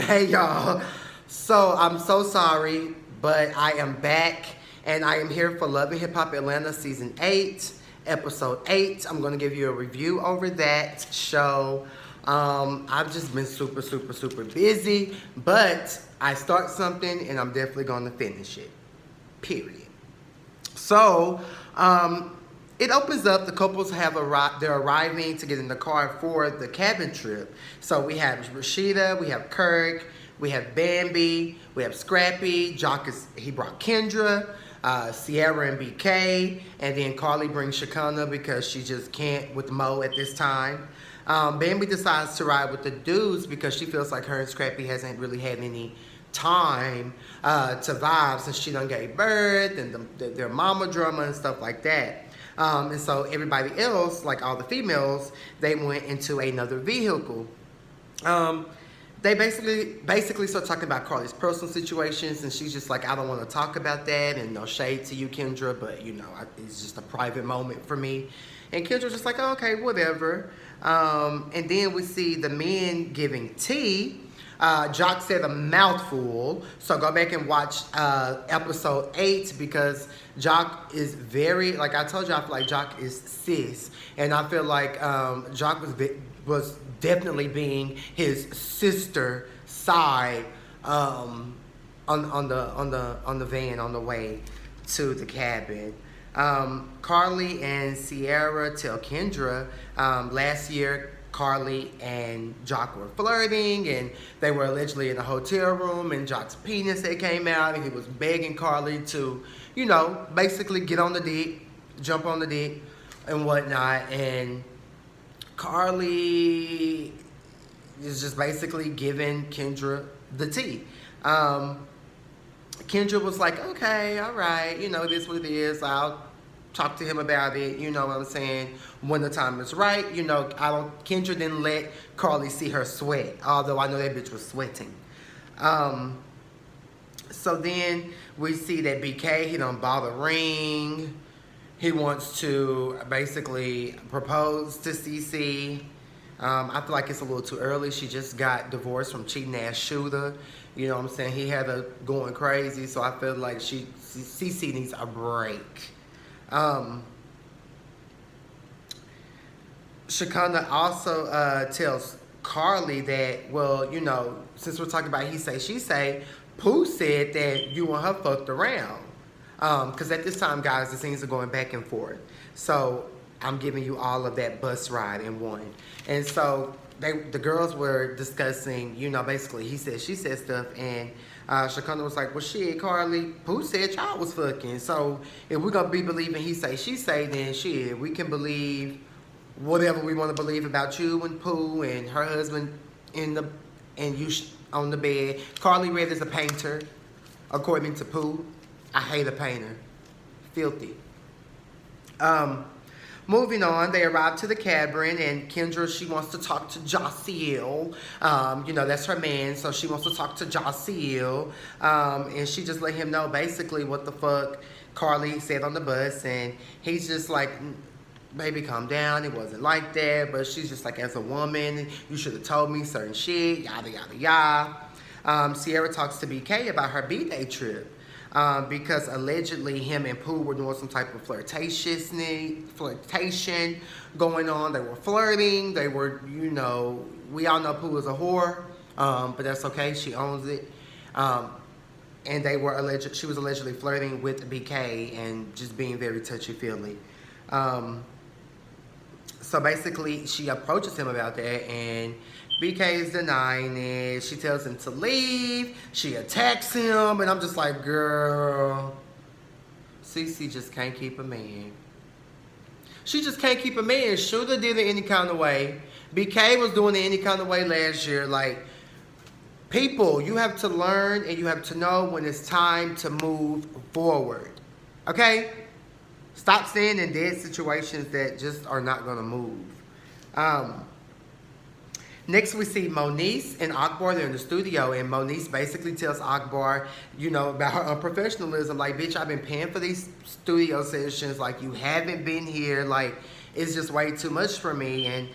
Hey y'all. So I'm so sorry, but I am back and I am here for Love and Hip Hop Atlanta Season 8, Episode 8. I'm going to give you a review over that show. I've just been super busy, but I start something and I'm definitely going to finish it. Period. So, it opens up. The couples have they're arriving to get in the car for the cabin trip. So we have Rashida, we have Kirk, we have Bambi, we have Scrappy. He brought Kendra, Sierra and BK, and then Carly brings Shakana because she just can't with Mo at this time. Bambi decides to ride with the dudes because she feels like her and Scrappy hasn't really had any time to vibe since she done gave birth and their mama drama and stuff like that. And so everybody else, like all the females, they went into another vehicle. They basically start talking about Carly's personal situations, and she's just like, I don't want to talk about that, and no shade to you, Kendra, but you know, it's just a private moment for me. And Kendra's just like, oh, okay, whatever. And then we see the men giving tea. Jock said a mouthful, so go back and watch episode 8 because Jock is very, like I told you, I feel like Jock is cis, and I feel like Jock was definitely being his sister side on the van on the way to the cabin. Carly and Sierra tell Kendra last year Carly and Jock were flirting, and they were allegedly in a hotel room, and Jock's penis had came out, and he was begging Carly to, you know, basically get on the dick, jump on the dick, and whatnot, and Carly is just basically giving Kendra the tea. Kendra was like, okay, all right, you know, this is what it is, I'll talk to him about it, you know what I'm saying, when the time is right. You know, Kendra didn't let Carly see her sweat, although I know that bitch was sweating. So then we see that BK, he done bought a ring. He wants to basically propose to CC. I feel like it's a little too early. She just got divorced from cheating ass shooter. You know what I'm saying? He had her going crazy, so I feel like CC needs a break. Shakana also tells Carly that, well, you know, since we're talking about he say, she say, Pooh said that you and her fucked around. Because at this time, guys, the scenes are going back and forth. So I'm giving you all of that bus ride in one. And so the girls were discussing, you know, basically he said, she said stuff, and Shakana was like, well, shit, Carly, Pooh said y'all was fucking. So if we're going to be believing he say, she say, then shit, we can believe whatever we want to believe about you and Pooh and her husband and you on the bed. Carly Red is a painter, according to Pooh. I hate a painter. Filthy. Moving on, they arrive to the cabin, and Kendra, she wants to talk to Josiel. You know, that's her man, so she wants to talk to Josiel. And she just let him know basically what the fuck Carly said on the bus, and he's just like, baby, calm down, it wasn't like that. But she's just like, as a woman, you should have told me certain shit, yada, yada, yada. Sierra talks to BK about her B-Day trip. Because allegedly him and Pooh were doing some type of flirtation going on. They were flirting. They were, you know, we all know Pooh is a whore, but that's okay. She owns it. And she was allegedly flirting with BK and just being very touchy-feely. So basically, she approaches him about that, and BK is denying it. She tells him to leave. She attacks him, and I'm just like, girl, CC just can't keep a man. She just can't keep a man. Shooter did it any kind of way. BK was doing it any kind of way last year. Like, people, you have to learn and you have to know when it's time to move forward. Okay? Stop staying in dead situations that just are not going to move. Next, we see Moniece and Akbar. They're in the studio, and Moniece basically tells Akbar, you know, about her unprofessionalism. Like, bitch, I've been paying for these studio sessions. Like, you haven't been here. Like, it's just way too much for me. And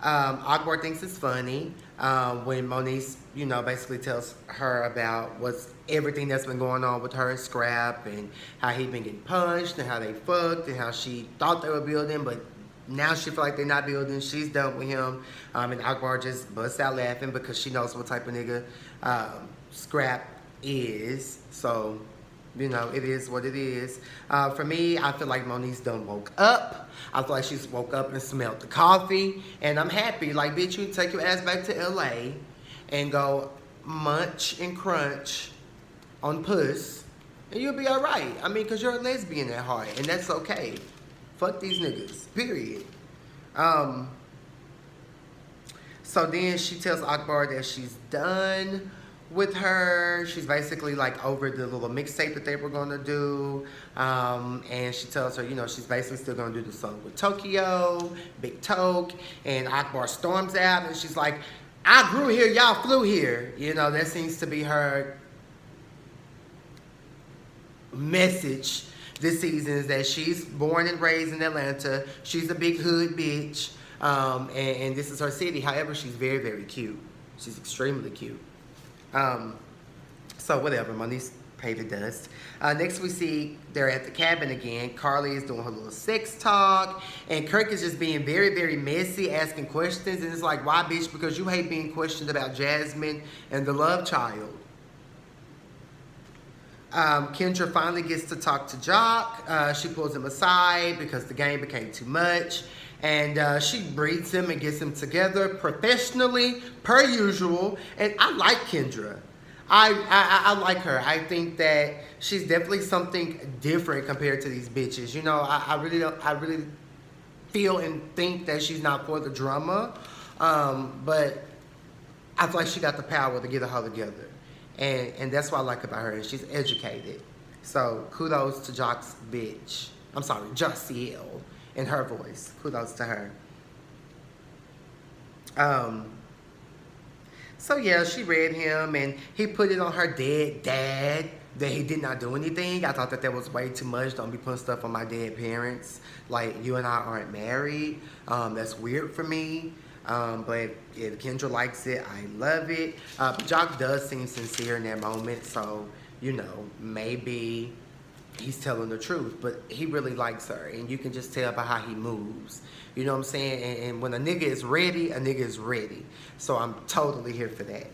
Akbar thinks it's funny when Moniece, basically tells her about what's everything that's been going on with her and Scrap and how he been getting punched and how they fucked and how she thought they were building, but now she feel like they're not building. She's done with him. And Akbar just busts out laughing because she knows what type of nigga Scrap is. So, it is what it is. For me, I feel like Moniece done woke up. I feel like she's woke up and smelled the coffee. And I'm happy. Like, bitch, you take your ass back to LA and go munch and crunch on puss. And you'll be alright. I mean, because you're a lesbian at heart. And that's okay. Fuck these niggas. Period. So then she tells Akbar that she's done with her. She's basically like over the little mixtape that they were gonna do. And she tells her, she's basically still gonna do the song with Tokyo, Big Toke. And Akbar storms out and she's like, I grew here, y'all flew here. That seems to be her message this season, is that she's born and raised in Atlanta. She's a big hood bitch. And this is her city. However, she's very, very cute. She's extremely cute. So whatever, Moniece paid the dust. Next we see they're at the cabin again. Carly is doing her little sex talk. And Kirk is just being very, very messy, asking questions. And it's like, why, bitch? Because you hate being questioned about Jasmine and the love child. Kendra finally gets to talk to Jock. She pulls him aside because the game became too much. And she breeds him and gets him together professionally, per usual. And I like Kendra. I like her. I think that she's definitely something different compared to these bitches. I really feel and think that she's not for the drama. But I feel like she got the power to get her together. And that's what I like about her. And she's educated. So kudos to Jock's bitch. I'm sorry, Jossiel. In her voice. Kudos to her. So yeah, she read him and he put it on her dead dad that he did not do anything. I thought that was way too much. Don't be putting stuff on my dead parents. Like, you and I aren't married. That's weird for me. But if Kendra likes it, I love it. Jock does seem sincere in that moment. So, maybe he's telling the truth, but he really likes her, and you can just tell by how he moves. You know what I'm saying? And when a nigga is ready, a nigga is ready. So I'm totally here for that.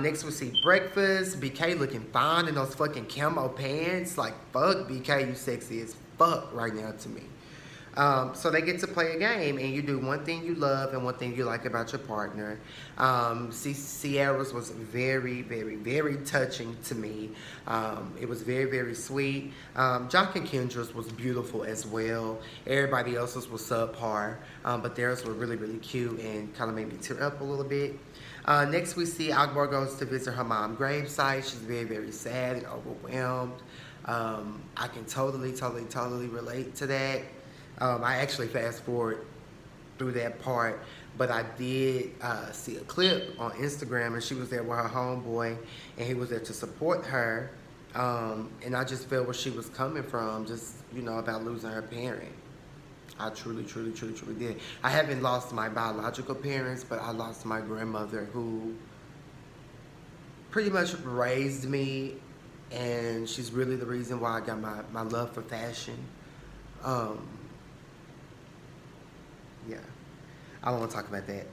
Next we see breakfast. BK looking fine in those fucking camo pants. Like, fuck BK, you sexy as fuck right now to me. So they get to play a game, and you do one thing you love and one thing you like about your partner. Sierra's was very, very, very touching to me. It was very, very sweet. Jock and Kendra's was beautiful as well. Everybody else's was subpar, but theirs were really, really cute and kind of made me tear up a little bit. Next we see Akbar goes to visit her mom's gravesite. She's very, very sad and overwhelmed. I can totally relate to that. I actually fast forward through that part, but I did see a clip on Instagram, and she was there with her homeboy, and he was there to support her, and I just felt where she was coming from, just, about losing her parent. I truly did. I haven't lost my biological parents, but I lost my grandmother, who pretty much raised me, and she's really the reason why I got my love for fashion. Yeah, I don't want to talk about that.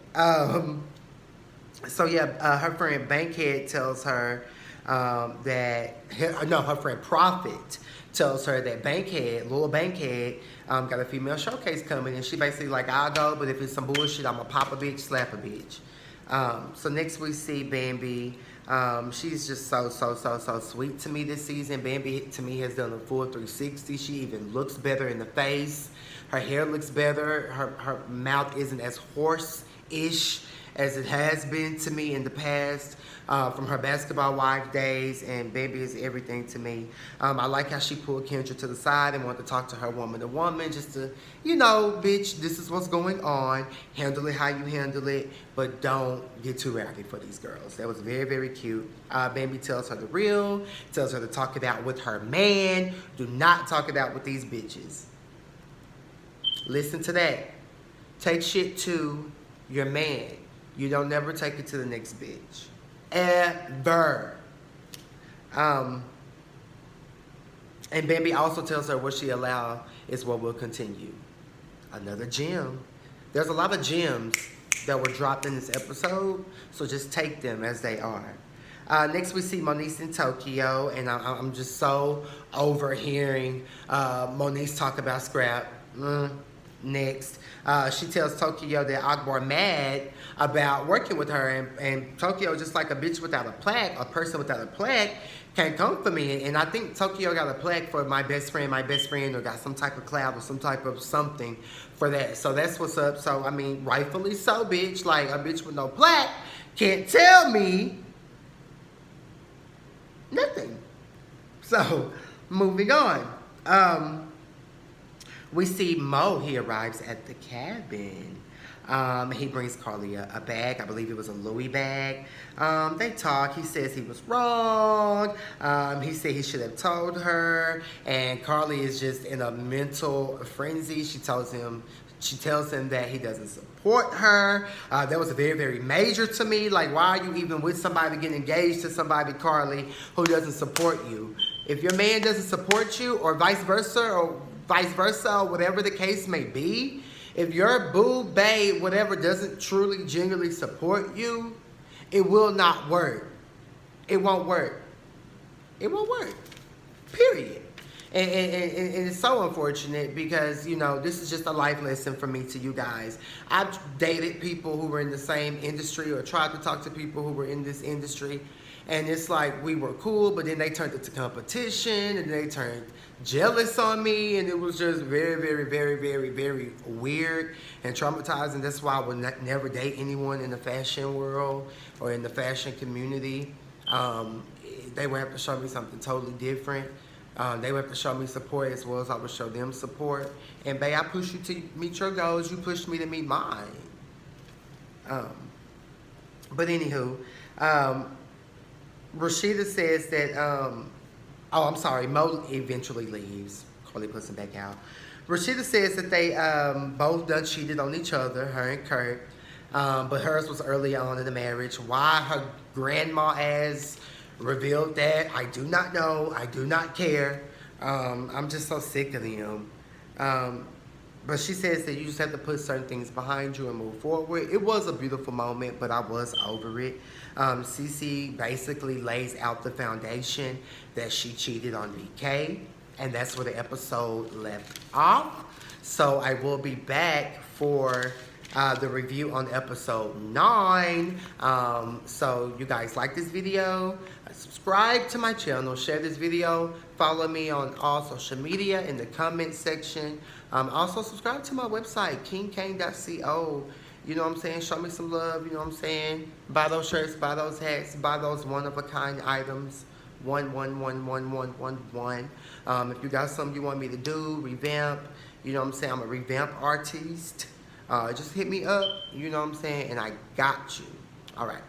So yeah, her friend Bankhead tells her her friend Prophet tells her that Little Bankhead, got a female showcase coming, and she basically like, I'll go, but if it's some bullshit, I'm gonna pop a bitch, slap a bitch. So next we see Bambi. She's just so sweet to me this season. Bambi, to me, has done a full 360. She even looks better in the face. Her hair looks better. Her mouth isn't as horse-ish as it has been to me in the past, from her basketball wife days, and Bambi is everything to me. I like how she pulled Kendra to the side and wanted to talk to her woman to woman, just to, bitch, this is what's going on. Handle it how you handle it, but don't get too rowdy for these girls. That was very, very cute. Bambi tells her the real, tells her to talk it out with her man. Do not talk it out with these bitches. Listen to that. Take shit to your man. You don't never take it to the next bitch. Ever. And Bambi also tells her what she allowed is what will continue. Another gem. There's a lot of gems that were dropped in this episode, so just take them as they are. Next, we see Moniece in Tokyo, and I'm just so overhearing Moniece talk about Scrap. Next, she tells Tokyo that Akbar mad about working with her, and Tokyo, just like a bitch without a plaque, a person without a plaque, can't come for me. And I think Tokyo got a plaque for my best friend, or got some type of cloud or some type of something for that. So that's what's up. So, I mean, rightfully so, bitch. Like, a bitch with no plaque can't tell me nothing. So, moving on. We see Mo. He arrives at the cabin. He brings Carly a bag. I believe it was a Louis bag. They talk. He says he was wrong. He said he should have told her. And Carly is just in a mental frenzy. She tells him that he doesn't support her. That was very, very major to me. Like, why are you even with somebody getting engaged to somebody, Carly, who doesn't support you? If your man doesn't support you, or vice versa, or whatever the case may be, if your boo, babe, whatever doesn't truly, genuinely support you, it will not work. It won't work. It won't work. Period. And it's so unfortunate because, you know, this is just a life lesson for me to you guys. I've dated people who were in the same industry, or tried to talk to people who were in this industry. And it's like we were cool, but then they turned it to competition, and they turned jealous on me, and it was just very, very, very, very, very weird and traumatizing. That's why I would never date anyone in the fashion world or in the fashion community. They would have to show me something totally different. They would have to show me support as well as I would show them support. And babe, I push you to meet your goals. You pushed me to meet mine. But anywho, Rashida says that, I'm sorry, Mo eventually leaves. Carly puts him back out. Rashida says that they both done cheated on each other, her and Kurt. But hers was early on in the marriage. Why her grandma ass revealed that, I do not know. I do not care. I'm just so sick of them. But she says that you just have to put certain things behind you and move forward. It was a beautiful moment, but I was over it. Cece basically lays out the foundation that she cheated on BK, and that's where the episode left off. So I will be back for the review on episode 9. So you guys like this video, subscribe to my channel, share this video, follow me on all social media in the comment section. Also subscribe to my website, kingkane.co. You know what I'm saying? Show me some love, you know what I'm saying? Buy those shirts, buy those hats, buy those one-of-a-kind items. 1111111. If you got something you want me to do, revamp, you know what I'm saying? I'm a revamp artist. Just hit me up, you know what I'm saying? And I got you. All right.